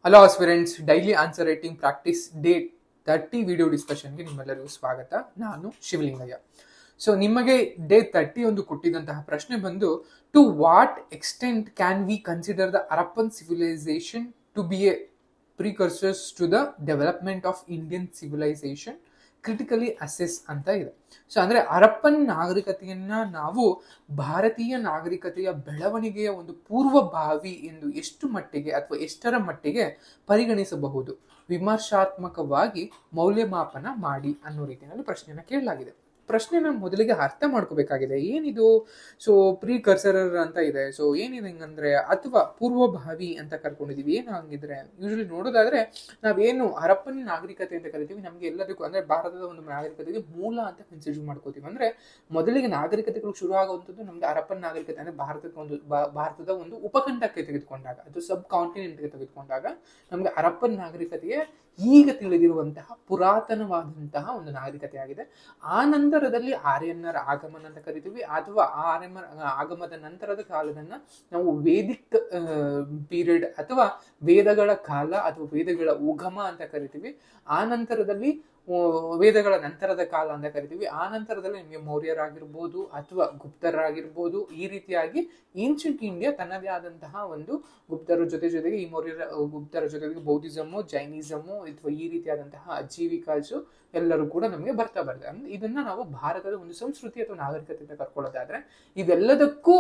Hello aspirants, daily answer writing practice day 30 video ಡಿಸ್ಕಷನ್ಗೆ ನಿಮ್ಮೆಲ್ಲರಿಗೂ ಸ್ವಾಗತ. ನಾನು ಶಿವಲಿಂಗಯ್ಯ. ಸೊ ನಿಮಗೆ ಡೇ 30 ಒಂದು ಕೊಟ್ಟಿದ್ದಂತಹ ಪ್ರಶ್ನೆ ಬಂದು, to what extent can we consider the Harappan civilisation to be a precursors to the development of Indian civilisation, critically assess ಅಂತ ಇದೆ. ಸೊ ಅಂದ್ರೆ ಹರಪ್ಪನ್ ನಾಗರಿಕತೆಯನ್ನ ನಾವು ಭಾರತೀಯ ನಾಗರಿಕತೆಯ ಬೆಳವಣಿಗೆಯ ಒಂದು ಪೂರ್ವಭಾವಿ ಎಂದು ಎಷ್ಟು ಮಟ್ಟಿಗೆ ಅಥವಾ ಎಷ್ಟರ ಮಟ್ಟಿಗೆ ಪರಿಗಣಿಸಬಹುದು, ವಿಮರ್ಶಾತ್ಮಕವಾಗಿ ಮೌಲ್ಯಮಾಪನ ಮಾಡಿ ಅನ್ನೋ ರೀತಿಯಲ್ಲಿ ಪ್ರಶ್ನೆಯನ್ನ ಕೇಳಲಾಗಿದೆ. ಪ್ರಶ್ನೆನ ಮೊದಲಿಗೆ ಅರ್ಥ ಮಾಡ್ಕೋಬೇಕಾಗಿದೆ. ಏನಿದು? ಸೊ ಪ್ರಿಕರ್ಸರರ್ ಅಂತ ಇದೆ. ಸೊ ಏನಿದೆ ಹಂಗಂದ್ರೆ, ಅಥವಾ ಪೂರ್ವಭಾವಿ ಅಂತ ಕರ್ಕೊಂಡಿದೀವಿ. ಏನು ಹಂಗಿದ್ರೆ ಯೂಶಲಿ ನೋಡೋದಾದ್ರೆ ನಾವೇನು ಹರಪ್ಪನ್ ನಾಗರಿಕತೆ ಅಂತ ಕರಿತೀವಿ, ನಮ್ಗೆ ಎಲ್ಲದಕ್ಕೂ ಅಂದ್ರೆ ಭಾರತದ ಒಂದು ನಾಗರಿಕತೆಗೆ ಮೂಲ ಅಂತ ಕನ್ಸಿಡರ್ ಮಾಡ್ಕೋತೀವಿ. ಅಂದ್ರೆ ಮೊದಲಿಗೆ ನಾಗರಿಕತೆಗಳು ಶುರು ಆಗುವಂಥದ್ದು ನಮ್ಗೆ ಹರಪ್ಪನ್ ನಾಗರಿಕತೆ ಅಂದ್ರೆ ಭಾರತದ ಒಂದು ಉಪಖಂಡಕ್ಕೆ ತೆಗೆದುಕೊಂಡಾಗ, ಅದು ಸಬ್ ಕಾಂಟಿನೆಂಟ್ಗೆ ತೆಗೆದುಕೊಂಡಾಗ ನಮ್ಗೆ ಹರಪ್ಪನ್ ನಾಗರಿಕತೆಗೆ ಈಗ ತಿಳಿದಿರುವಂತಹ ಪುರಾತನವಾದಂತಹ ಒಂದು ನಾಗರಿಕತೆ ಆಗಿದೆ. ಆ ನಂತರದಲ್ಲಿ ಆರ್ಯನ್ನರ ಆಗಮನ ಅಂತ ಕರಿತೀವಿ, ಅಥವಾ ಆರ್ಯನ್ನರ ಆಗಮದ ನಂತರದ ಕಾಲದನ್ನ ನಾವು ವೇದಿಕ್ ಪೀರಿಯಡ್ ಅಥವಾ ವೇದಗಳ ಕಾಲ ಅಥವಾ ವೇದಗಳ ಉಗಮ ಅಂತ ಕರಿತೀವಿ. ಆ ನಂತರದಲ್ಲಿ ವೇದಗಳ ನಂತರದ ಕಾಲ ಅಂತ ಕರಿತೀವಿ. ಆ ನಂತರದಲ್ಲಿ ನಿಮಗೆ ಮೌರ್ಯರಾಗಿರ್ಬೋದು ಅಥವಾ ಗುಪ್ತರಾಗಿರ್ಬೋದು, ಈ ರೀತಿಯಾಗಿ ಏನ್ಷಿಯಂಟ್ ಇಂಡಿಯಾ ತನ್ನದೇ ಆದಂತಹ ಒಂದು ಗುಪ್ತರ ಜೊತೆಗೆ ಈ ಗುಪ್ತರ ಜೊತೆಗೆ ಬೌದ್ಧಿಸಮು, ಜೈನಿಸಮು ಅಥವಾ ಈ ರೀತಿಯಾದಂತಹ ಅಜೀವಿಕಾಸು ಎಲ್ಲರೂ ಕೂಡ ನಮಗೆ ಬರ್ತಾ ಇದನ್ನ ನಾವು ಭಾರತದ ಒಂದು ಸಂಸ್ಕೃತಿ ಅಥವಾ ನಾಗರಿಕತೆ ಅಂತ ಕರ್ಕೊಳ್ಳೋದಾದ್ರೆ, ಇವೆಲ್ಲದಕ್ಕೂ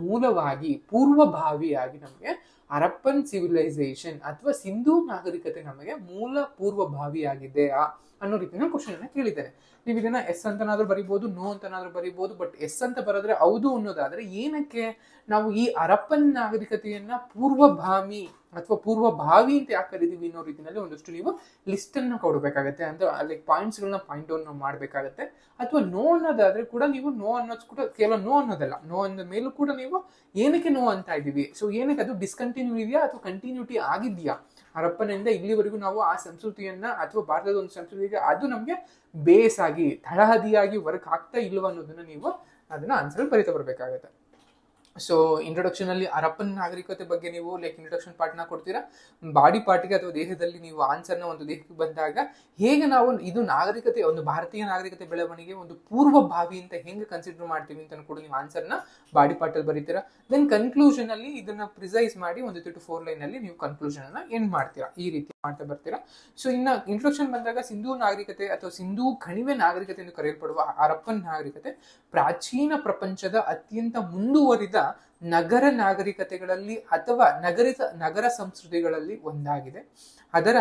ಮೂಲವಾಗಿ ಪೂರ್ವಭಾವಿಯಾಗಿ ನಮಗೆ ಹರಪ್ಪನ್ ಸಿವಿಲೈಸೇಷನ್ ಅಥವಾ ಸಿಂಧೂ ನಾಗರಿಕತೆ ನಮಗೆ ಮೂಲ ಪೂರ್ವಭಾವಿಯಾಗಿದೆಯಾ ಅನ್ನೋ ರೀತಿಯ ಕ್ವಶನ್ ಅನ್ನ ಕೇಳಿದ್ದೇನೆ. ನೀವು ಇದನ್ನ ಎಸ್ ಅಂತನಾದ್ರೂ ಬರೀಬಹುದು, ನೋ ಅಂತನಾದ್ರೂ ಬರೀಬಹುದು. ಬಟ್ ಎಸ್ ಅಂತ ಬರೋದ್ರೆ ಹೌದು ಅನ್ನೋದಾದ್ರೆ, ಏನಕ್ಕೆ ನಾವು ಈ ಹರಪ್ಪನ್ ನಾಗರಿಕತೆಯನ್ನ ಪೂರ್ವಭಾವಿ ಅಥವಾ ಪೂರ್ವಭಾವಿ ಅಂತ ಯಾಕೆ ಕರೀತೀವಿ ಅನ್ನೋ ರೀತಿಯಲ್ಲಿ ಒಂದಷ್ಟು ನೀವು ಲಿಸ್ಟ್ ಅನ್ನ ಕೊಡಬೇಕಾಗತ್ತೆ. ಅಂದ್ರೆ ಅಲ್ಲಿ ಪಾಯಿಂಟ್ಸ್ ಗಳನ್ನ ಪಾಯಿಂಟ್ ಔಟ್ ಮಾಡ್ಬೇಕಾಗತ್ತೆ. ಅಥವಾ ನೋ ಅನ್ನೋದಾದ್ರೆ ಕೂಡ ನೀವು ನೋ ಅನ್ನೋದು ಕೂಡ ಕೇವಲ ನೋ ಅನ್ನೋದಲ್ಲ, ನೋ ಅನ್ನೋ ಮೇಲೂ ಕೂಡ ನೀವು ಏನಕ್ಕೆ ನೋ ಅಂತ ಇದೀವಿ, ಸೊ ಏನಕ್ಕೆ ಅದು ಡಿಸ್ಕಂಟಿನ್ಯೂ ಇದೆಯಾ ಅಥವಾ ಕಂಟಿನ್ಯೂಟಿ ಆಗಿದೆಯಾ, ಹರಪ್ಪನಿಂದ ಇಲ್ಲಿವರೆಗೂ ನಾವು ಆ ಸಂಸ್ಕೃತಿಯನ್ನ ಅಥವಾ ಭಾರತದ ಒಂದು ಸಂಸ್ಕೃತಿಗೆ ಅದು ನಮ್ಗೆ ಬೇಸ್ ಆಗಿ ತಳಹದಿಯಾಗಿ ವರ್ಕ್ ಆಗ್ತಾ ಇಲ್ವಾ ಅನ್ನೋದನ್ನ ನೀವು ಅದನ್ನ ಆನ್ಸರ್ ಬರೀತಾ ಬರ್ಬೇಕಾಗತ್ತೆ. ಸೊ ಇಂಟ್ರೊಡಕ್ಷನ್ ಅಲ್ಲಿ ಹರಪ್ಪನ್ ನಾಗರಿಕತೆ ಬಗ್ಗೆ ನೀವು ಇಂಟ್ರೊಡಕ್ಷನ್ ಪಾರ್ಟ್ ನ ಕೊಡ್ತೀರಾ. ಬಾಡಿ ಪಾರ್ಟ್ಗೆ ಅಥವಾ ದೇಹದಲ್ಲಿ ನೀವು ಆನ್ಸರ್ ನ ಒಂದು ದೇಹಕ್ಕೆ ಬಂದಾಗ ಹೇಗೆ ನಾವು ಇದು ನಾಗರಿಕತೆ, ಒಂದು ಭಾರತೀಯ ನಾಗರಿಕತೆ ಬೆಳವಣಿಗೆ ಒಂದು ಪೂರ್ವಭಾವಿ ಅಂತ ಹೆಂಗೆ ಕನ್ಸಿಡರ್ ಮಾಡ್ತೀವಿ ಅಂತ ಕೂಡ ನೀವು ಆನ್ಸರ್ ನ ಬಾಡಿ ಪಾರ್ಟ್ ಅಲ್ಲಿ ಬರೀತೀರಾ. ದೆನ್ ಕನ್ಕ್ಲೂಷನ್ ಅಲ್ಲಿ ಇದನ್ನ ಪ್ರಿಸೈಸ್ ಮಾಡಿ 1 to 4 ಲೈನ್ ಅಲ್ಲಿ ನೀವು ಕನ್ಕ್ಲೂಷನ್ ಅನ್ನ ಎಂಡ್ ಮಾಡ್ತೀರಾ. ಈ ರೀತಿ ಮಾಡ್ತಾ ಬರ್ತೀರಾ. ಸೊ ಇನ್ನ ಇಂಟ್ರೊಡಕ್ಷನ್ ಬಂದಾಗ ಸಿಂಧೂ ನಾಗರಿಕತೆ ಅಥವಾ ಸಿಂಧೂ ಕಣಿವೆ ನಾಗರಿಕತೆ ಎಂದು ಕರೆಯಲ್ಪಡುವ ಹರಪ್ಪನ್ ನಾಗರಿಕತೆ ಪ್ರಾಚೀನ ಪ್ರಪಂಚದ ಅತ್ಯಂತ ಮುಂದುವರಿದ ನಗರ ನಾಗರಿಕತೆಗಳಲ್ಲಿ ಅಥವಾ ನಗರ ಸಂಸ್ಕೃತಿಗಳಲ್ಲಿ ಒಂದಾಗಿದೆ. ಅದರ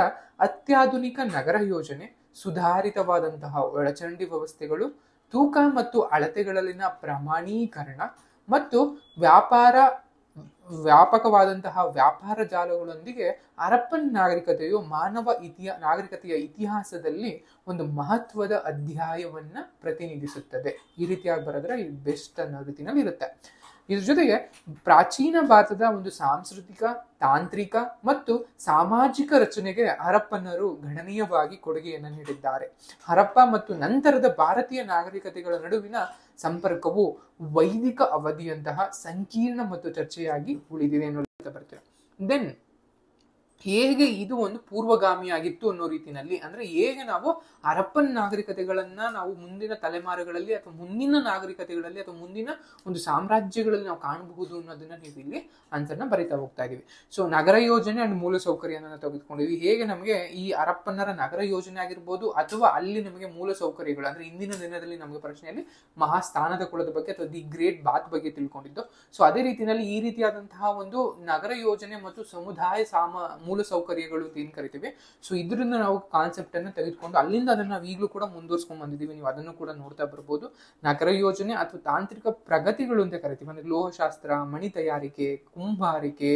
ಅತ್ಯಾಧುನಿಕ ನಗರ ಯೋಜನೆ, ಸುಧಾರಿತವಾದಂತಹ ಒಳಚರಂಡಿ ವ್ಯವಸ್ಥೆಗಳು, ತೂಕ ಮತ್ತು ಅಳತೆಗಳಲ್ಲಿನ ಪ್ರಮಾಣೀಕರಣ ಮತ್ತು ವ್ಯಾಪಕವಾದಂತಹ ವ್ಯಾಪಾರ ಜಾಲಗಳೊಂದಿಗೆ ಹರಪ್ಪನ್ ನಾಗರಿಕತೆಯು ನಾಗರಿಕತೆಯ ಇತಿಹಾಸದಲ್ಲಿ ಒಂದು ಮಹತ್ವದ ಅಧ್ಯಾಯವನ್ನ ಪ್ರತಿನಿಧಿಸುತ್ತದೆ. ಈ ರೀತಿಯಾಗಿ ಬರೆದ್ರೆ ಇದು ಬೆಸ್ಟ್ ಅನ್ನೋ ರೀತಿಯಲ್ಲಿ ಇರುತ್ತೆ. ಇದ್ರ ಜೊತೆಗೆ ಪ್ರಾಚೀನ ಭಾರತದ ಒಂದು ಸಾಂಸ್ಕೃತಿಕ, ತಾಂತ್ರಿಕ ಮತ್ತು ಸಾಮಾಜಿಕ ರಚನೆಗೆ ಹರಪ್ಪನರು ಗಣನೀಯವಾಗಿ ಕೊಡುಗೆಯನ್ನು ನೀಡಿದ್ದಾರೆ. ಹರಪ್ಪ ಮತ್ತು ನಂತರದ ಭಾರತೀಯ ನಾಗರಿಕತೆಗಳ ನಡುವಿನ ಸಂಪರ್ಕವು ವೈದಿಕ ಅವಧಿಯಂತಹ ಸಂಕೀರ್ಣ ಮತ್ತು ಚರ್ಚೆಯಾಗಿ ಉಳಿದಿದೆ ಅನ್ನೋ ಬರ್ತೀರ. ದೆನ್ ಹೇಗೆ ಇದು ಒಂದು ಪೂರ್ವಗಾಮಿಯಾಗಿತ್ತು ಅನ್ನೋ ರೀತಿಯಲ್ಲಿ, ಅಂದ್ರೆ ಹೇಗೆ ನಾವು ಹರಪ್ಪನ್ ನಾಗರಿಕತೆಗಳನ್ನ ನಾವು ಮುಂದಿನ ತಲೆಮಾರುಗಳಲ್ಲಿ ಅಥವಾ ಮುಂದಿನ ನಾಗರಿಕತೆಗಳಲ್ಲಿ ಅಥವಾ ಮುಂದಿನ ಒಂದು ಸಾಮ್ರಾಜ್ಯಗಳಲ್ಲಿ ನಾವು ಕಾಣಬಹುದು ಅನ್ನೋದನ್ನ ನೀವು ಇಲ್ಲಿ ಆನ್ಸರ್ನ ಬರಿತಾ ಹೋಗ್ತಾ ಇದೀವಿ. ಸೊ ನಗರ ಯೋಜನೆ ಅಂಡ್ ಮೂಲ ಸೌಕರ್ಯನ ತೆಗೆದುಕೊಂಡಿದ್ವಿ. ಹೇಗೆ ನಮಗೆ ಈ ಹರಪ್ಪನರ ನಗರ ಯೋಜನೆ ಆಗಿರ್ಬೋದು ಅಥವಾ ಅಲ್ಲಿ ನಮಗೆ ಮೂಲ ಸೌಕರ್ಯಗಳು, ಅಂದ್ರೆ ಇಂದಿನ ದಿನದಲ್ಲಿ ನಮಗೆ ಪ್ರಶ್ನೆಯಲ್ಲಿ ಮಹಾಸ್ಥಾನದ ಕುಲದ ಬಗ್ಗೆ ಅಥವಾ ದಿ ಗ್ರೇಟ್ ಬಾತ್ ಬಗ್ಗೆ ತಿಳ್ಕೊಂಡಿದ್ದು. ಸೊ ಅದೇ ರೀತಿಯಲ್ಲಿ ಈ ರೀತಿಯಾದಂತಹ ಒಂದು ನಗರ ಯೋಜನೆ ಮತ್ತು ಸಮುದಾಯ ಮೂಲ ಸೌಕರ್ಯಗಳು ಏನ್ ಕರಿತೀವಿ, ಸೊ ಇದರಿಂದ ನಾವು ಕಾನ್ಸೆಪ್ಟ್ ಅನ್ನ ತೆಗೆದುಕೊಂಡು ಅಲ್ಲಿಂದ ಅದನ್ನ ನಾವು ಈಗಲೂ ಕೂಡ ಮುಂದುವರ್ಸ್ಕೊಂಡ್ ಬಂದಿದ್ದೀವಿ. ನೀವು ಅದನ್ನು ಕೂಡ ನೋಡ್ತಾ ಬರ್ಬೋದು. ನಗರ ಯೋಜನೆ ಅಥವಾ ತಾಂತ್ರಿಕ ಪ್ರಗತಿಗಳು ಅಂತ ಕರಿತೀವಿ. ಅಂದ್ರೆ ಲೋಹಶಾಸ್ತ್ರ, ಮಣಿ ತಯಾರಿಕೆ, ಕುಂಬಾರಿಕೆ,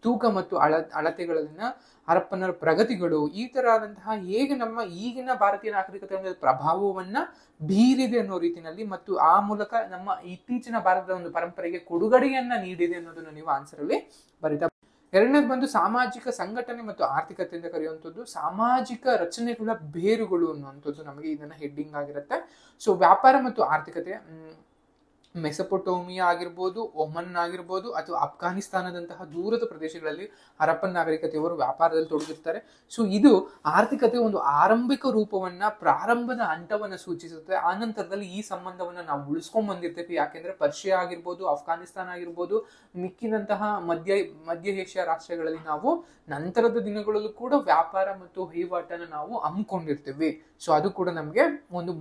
ತೂಕ ಮತ್ತು ಅಳತೆಗಳನ್ನ ಹರಪ್ಪನರ ಪ್ರಗತಿಗಳು, ಈ ತರ ಆದಂತಹ ಹೇಗೆ ನಮ್ಮ ಈಗಿನ ಭಾರತೀಯ ನಾಗರಿಕತೆ ಪ್ರಭಾವವನ್ನ ಬೀರಿದೆ ಅನ್ನೋ ರೀತಿಯಲ್ಲಿ ಮತ್ತು ಆ ಮೂಲಕ ನಮ್ಮ ಇತ್ತೀಚಿನ ಭಾರತದ ಒಂದು ಪರಂಪರೆಗೆ ಕೊಡುಗಡೆಯನ್ನ ನೀಡಿದೆ ಅನ್ನೋದನ್ನ ನೀವು ಆನ್ಸರ್ ಅಲ್ಲಿ ಬರೀತಾ. ಎರಡನೇದು ಬಂದು ಸಾಮಾಜಿಕ ಸಂಘಟನೆ ಮತ್ತು ಆರ್ಥಿಕತೆ ಅಂತ ಕರೆಯುವಂಥದ್ದು, ಸಾಮಾಜಿಕ ರಚನೆಗಳ ಬೇರುಗಳು ಅನ್ನುವಂಥದ್ದು ನಮಗೆ ಇದನ್ನ ಹೆಡ್ಡಿಂಗ್ ಆಗಿರುತ್ತೆ. ಸೊ ವ್ಯಾಪಾರ ಮತ್ತು ಆರ್ಥಿಕತೆ, ಮೆಸೊಪೊಟೋಮಿಯಾ ಆಗಿರ್ಬೋದು, ಒಮನ್ ಆಗಿರ್ಬೋದು, ಅಥವಾ ಅಫ್ಘಾನಿಸ್ತಾನದಂತಹ ದೂರದ ಪ್ರದೇಶಗಳಲ್ಲಿ ಹರಪ್ಪನ್ ನಾಗರಿಕತೆಯವರು ವ್ಯಾಪಾರದಲ್ಲಿ ತೊಡಗಿರ್ತಾರೆ. ಸೊ ಇದು ಆರ್ಥಿಕತೆ ಒಂದು ಆರಂಭಿಕ ರೂಪವನ್ನ, ಪ್ರಾರಂಭದ ಹಂತವನ್ನ ಸೂಚಿಸುತ್ತೆ. ಆ ನಂತರದಲ್ಲಿ ಈ ಸಂಬಂಧವನ್ನ ನಾವು ಉಳಿಸ್ಕೊಂಡ್ ಬಂದಿರ್ತೇವೆ. ಯಾಕೆಂದ್ರೆ ಪರ್ಷಿಯಾ ಆಗಿರ್ಬೋದು, ಅಫ್ಘಾನಿಸ್ತಾನ ಆಗಿರ್ಬೋದು, ಮಿಕ್ಕಿದಂತಹ ಮಧ್ಯ ಏಷ್ಯಾ ರಾಷ್ಟ್ರಗಳಲ್ಲಿ ನಾವು ನಂತರದ ದಿನಗಳಲ್ಲೂ ಕೂಡ ವ್ಯಾಪಾರ ಮತ್ತು ವಹಿವಾಟನ್ನು ನಾವು ಹಮ್ಮಿಕೊಂಡಿರ್ತೀವಿ. ಸೊ ಅದು ಕೂಡ ನಮಗೆ ಒಂದು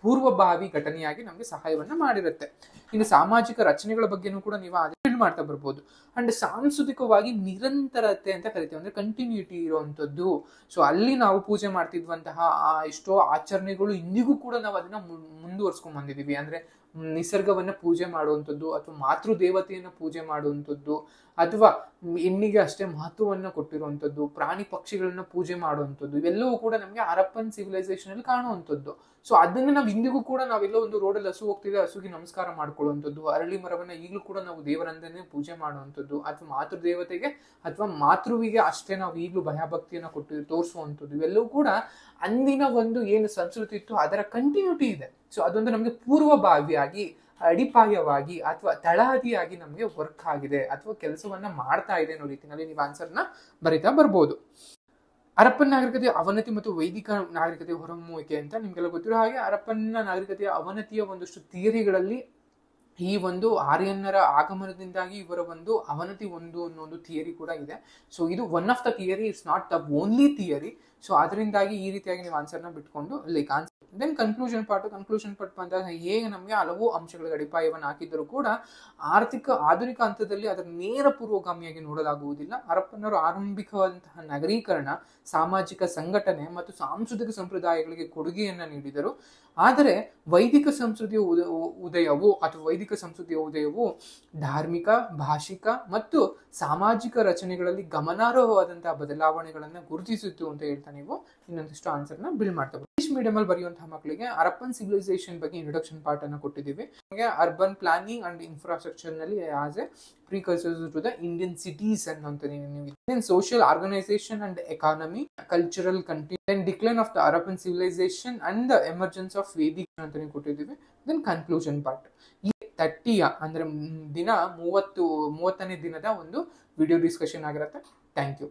ಪೂರ್ವಭಾವಿ ಘಟನೆಯಾಗಿ ನಮಗೆ ಸಹಾಯವನ್ನ ಮಾಡಿರುತ್ತೆ. ಇನ್ನು ಸಾಮಾಜಿಕ ರಚನೆಗಳ ಬಗ್ಗೆನೂ ಕೂಡ ನೀವು ಬಿಲ್ಡ್ ಮಾಡ್ತಾ ಬರ್ಬೋದು. ಅಂಡ್ ಸಾಂಸ್ಕೃತಿಕವಾಗಿ ನಿರಂತರತೆ ಅಂತ ಕರಿತೀವಿ, ಅಂದ್ರೆ ಕಂಟಿನ್ಯೂಟಿ ಇರುವಂತದ್ದು. ಸೊ ಅಲ್ಲಿ ನಾವು ಪೂಜೆ ಮಾಡ್ತಿದ್ವಂತಹ ಎಷ್ಟೋ ಆಚರಣೆಗಳು ಇಂದಿಗೂ ಕೂಡ ನಾವು ಅದನ್ನ ಮುಂದುವರ್ಸ್ಕೊಂಡ್ ಬಂದಿದೀವಿ. ಅಂದ್ರೆ ನಿಸರ್ಗವನ್ನ ಪೂಜೆ ಮಾಡುವಂಥದ್ದು, ಅಥವಾ ಮಾತೃ ದೇವತೆಯನ್ನ ಪೂಜೆ ಮಾಡುವಂಥದ್ದು, ಅಥವಾ ಹೆಣ್ಣಿಗೆ ಅಷ್ಟೇ ಮಹತ್ವವನ್ನ ಕೊಟ್ಟಿರುವಂಥದ್ದು, ಪ್ರಾಣಿ ಪಕ್ಷಿಗಳನ್ನ ಪೂಜೆ ಮಾಡುವಂಥದ್ದು, ಇವೆಲ್ಲವೂ ಕೂಡ ನಮಗೆ ಹರಪ್ಪನ್ ಸಿವಿಲೈಸೇಷನ್ ಅಲ್ಲಿ ಕಾಣುವಂಥದ್ದು. ಸೊ ಅದನ್ನ ನಾವು ಇಂದಿಗೂ ಕೂಡ ನಾವೆಲ್ಲೋ ಒಂದು ರೋಡಲ್ಲಿ ಹಸು ಹೋಗ್ತಿದೆ, ಹಸುಗೆ ನಮಸ್ಕಾರ ಮಾಡ್ಕೊಳ್ಳುವಂಥದ್ದು, ಅರಳಿ ಮರವನ್ನ ಈಗಲೂ ಕೂಡ ನಾವು ದೇವರಂದನೇ ಪೂಜೆ ಮಾಡುವಂಥದ್ದು, ಅಥವಾ ಮಾತೃ ದೇವತೆಗೆ ಅಥವಾ ಮಾತೃವಿಗೆ ಅಷ್ಟೇ ನಾವು ಈಗಲೂ ಭಯಭಕ್ತಿಯನ್ನ ಕೊಟ್ಟು ತೋರಿಸುವಂಥದ್ದು, ಇವೆಲ್ಲವೂ ಕೂಡ ಅಂದಿನ ಒಂದು ಏನು ಸಂಸ್ಕೃತಿ ಇತ್ತು ಅದರ ಕಂಟಿನ್ಯೂಟಿ ಇದೆ. ಸೊ ಅದೊಂದು ನಮಗೆ ಪೂರ್ವಭಾವಿಯಾಗಿ, ಅಡಿಪಾಯವಾಗಿ ಅಥವಾ ತಳಹದಿಯಾಗಿ ನಮಗೆ ವರ್ಕ್ ಆಗಿದೆ ಅಥವಾ ಕೆಲಸವನ್ನ ಮಾಡ್ತಾ ಇದೆ ಅನ್ನೋ ರೀತಿಯಲ್ಲಿ ನೀವು ಆನ್ಸರ್ನ ಬರಿತಾ ಬರ್ಬೋದು. ಹರಪ್ಪನ್ ನಾಗರಿಕತೆಯ ಅವನತಿ ಮತ್ತು ವೈದಿಕ ನಾಗರಿಕತೆಯ ಹೊರಹೊಮ್ಮುವಿಕೆ ಅಂತ ನಿಮ್ಗೆಲ್ಲ ಗೊತ್ತಿರೋ ಹಾಗೆ, ಹರಪ್ಪನ್ನ ನಾಗರಿಕತೆಯ ಅವನತಿಯ ಒಂದಷ್ಟು ಥಿಯರಿಗಳಲ್ಲಿ ಈ ಒಂದು ಆರ್ಯನ್ನರ ಆಗಮನದಿಂದಾಗಿ ಇವರ ಒಂದು ಅವನತಿ ಅನ್ನೋ ಒಂದು ಥಿಯರಿ ಕೂಡ ಇದೆ. ಸೊ ಇದು one of the theory, it's not the only theory. So ಅದರಿಂದಾಗಿ ಈ ರೀತಿಯಾಗಿ ನೀವು ಆನ್ಸರ್ನ ಬಿಟ್ಕೊಂಡು like answer. Then conclusion part ಬಂದಾಗ ಹೇಗೆ ನಮಗೆ ಹಲವು ಅಂಶಗಳಿಗೆ ಅಡಿಪಾಯವನ್ನು ಹಾಕಿದ್ದರೂ ಕೂಡ ಆಧುನಿಕ ಹಂತದಲ್ಲಿ ಅದರ ನೇರ ಪೂರ್ವಗಾಮಿಯಾಗಿ ನೋಡಲಾಗುವುದಿಲ್ಲ. ಹರಪ್ಪನವರು ಆರಂಭಿಕವಾದಂತಹ ನಗರೀಕರಣ, ಸಾಮಾಜಿಕ ಸಂಘಟನೆ ಮತ್ತು ಸಾಂಸ್ಕೃತಿಕ ಸಂಪ್ರದಾಯಗಳಿಗೆ ಕೊಡುಗೆಯನ್ನ ನೀಡಿದರು. ಆದರೆ ವೈದಿಕ ಸಂಸ್ಕೃತಿಯ ಉದಯವು ಧಾರ್ಮಿಕ, ಭಾಷಿಕ ಮತ್ತು ಸಾಮಾಜಿಕ ರಚನೆಗಳಲ್ಲಿ ಗಮನಾರ್ಹವಾದಂತಹ ಬದಲಾವಣೆಗಳನ್ನ ಗುರುತಿಸಿತ್ತು ಅಂತ ಹೇಳ್ತಾ ನೀವು ಇನ್ನೊಂದಿಷ್ಟು ಆನ್ಸರ್ನ ಬಿಲ್ಡ್ ಮಾಡ್ತಾ ಇಂಗ್ಲಿಷ್ ಮೀಡಿಯಂ ಅಲ್ಲಿ ಬರೆಯುವಂತಹ ಮಕ್ಕಳಿಗೆ ಹರಪ್ಪನ್ ಸಿವಿಲೈಸೇಷನ್ ಬಗ್ಗೆ ಇಂಟ್ರೊಡಕ್ಷನ್ ಪಾರ್ಟ್ ಅನ್ನು ಕೊಟ್ಟಿದ್ದೀವಿ. ಅರ್ಬನ್ ಪ್ಲಾನಿಂಗ್ ಅಂಡ್ ಇನ್ಫ್ರಾಸ್ಟ್ರಕ್ಚರ್ ನಲ್ಲಿ as a precursors to the Indian cities ಅನ್ನುವಂತ social organisation and economy, cultural continue, decline of the Harappan civilisation and the emergence of Vedic ಅಂತ ಕೊಟ್ಟಿದ್ದೀವಿ. ದೆನ್ ಕನ್ಕ್ಲೂಷನ್ ಪಾರ್ಟ್ ಈ 30ಯ ಅಂದ್ರೆ ದಿನ 30ನೇ ದಿನದ ಒಂದು ವಿಡಿಯೋ ಡಿಸ್ಕಷನ್ ಆಗಿರುತ್ತೆ. Thank you.